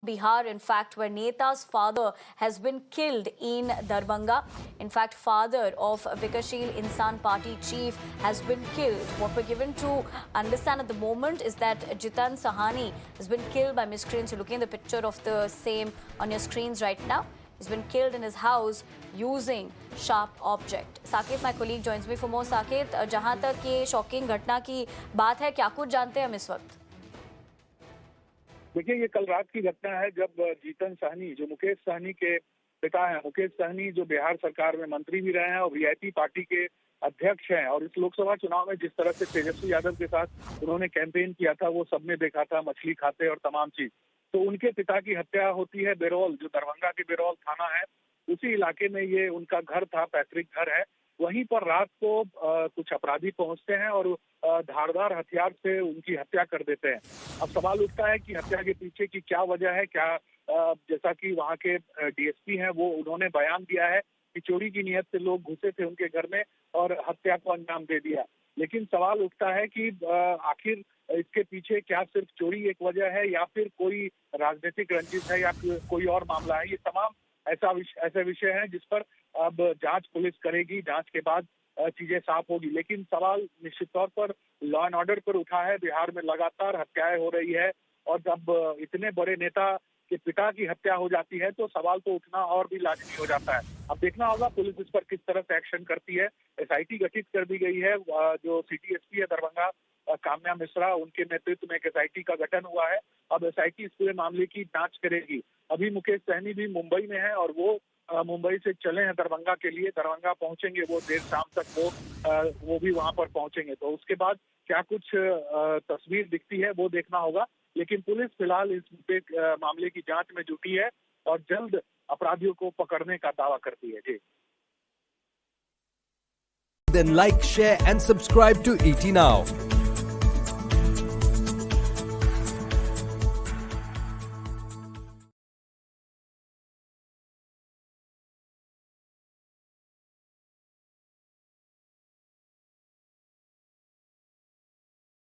Bihar, in fact, where Neta's father has been killed in Darbhanga. In fact, father of Vikashil Insan Party chief has been killed. What we're given to understand at the moment is that Jitan Sahani has been killed by miscreants. You're looking at the picture of the same on your screens right now. He's been killed in his house using sharp object. Saket, my colleague, joins me for more. Saket, जहां तक ये shocking घटना की बात है, क्या कुछ जानते हैं हम इस वक्त? देखिए, ये कल रात की घटना है जब जीतन सहनी, जो मुकेश सहनी के पिता हैं, मुकेश सहनी जो बिहार सरकार में मंत्री भी रहे हैं और वीआईपी पार्टी के अध्यक्ष हैं, और इस लोकसभा चुनाव में जिस तरह से तेजस्वी यादव के साथ उन्होंने कैंपेन किया था वो सबने देखा था, मछली खाते और तमाम चीज। तो उनके पिता की हत्या होती है बेरौल, जो दरभंगा के बेरौल थाना है, उसी इलाके में ये उनका घर था, पैतृक घर है। वहीं पर रात को कुछ अपराधी पहुंचते हैं और धारदार हथियार से उनकी हत्या कर देते हैं। अब सवाल उठता है कि हत्या के पीछे की क्या वजह है, क्या जैसा कि वहां के डीएसपी हैं वो उन्होंने बयान दिया है कि चोरी की नीयत से लोग घुसे थे उनके घर में और हत्या को अंजाम दे दिया। लेकिन सवाल उठता है कि आखिर इसके पीछे क्या सिर्फ चोरी एक वजह है या फिर कोई राजनीतिक रंजिश है या कोई और मामला है। ये तमाम ऐसा विषय है जिस पर अब जांच पुलिस करेगी, जांच के बाद चीजें साफ होगी। लेकिन सवाल निश्चित तौर पर लॉ एंड ऑर्डर पर उठा है। बिहार में लगातार हत्याएं हो रही है और जब इतने बड़े नेता के पिता की हत्या हो जाती है तो सवाल तो उठना और भी लाजमी हो जाता है। अब देखना होगा पुलिस इस पर किस तरह से एक्शन करती है। एसआईटी गठित कर दी गई है। जो सिटी एसपी है दरभंगा काम्या मिश्रा, उनके नेतृत्व में एक एसआईटी का गठन हुआ है। अब एसआईटी इस पूरे मामले की जांच करेगी। अभी मुकेश सहनी भी मुंबई में है और वो मुंबई से चले हैं दरभंगा के लिए। दरभंगा पहुंचेंगे वो देर शाम तक, वो भी वहां पर पहुंचेंगे। तो उसके बाद क्या कुछ तस्वीर दिखती है वो देखना होगा। लेकिन पुलिस फिलहाल इस मामले की जांच में जुटी है और जल्द अपराधियों को पकड़ने का दावा करती है। जी। Then like, share and subscribe to ET Now.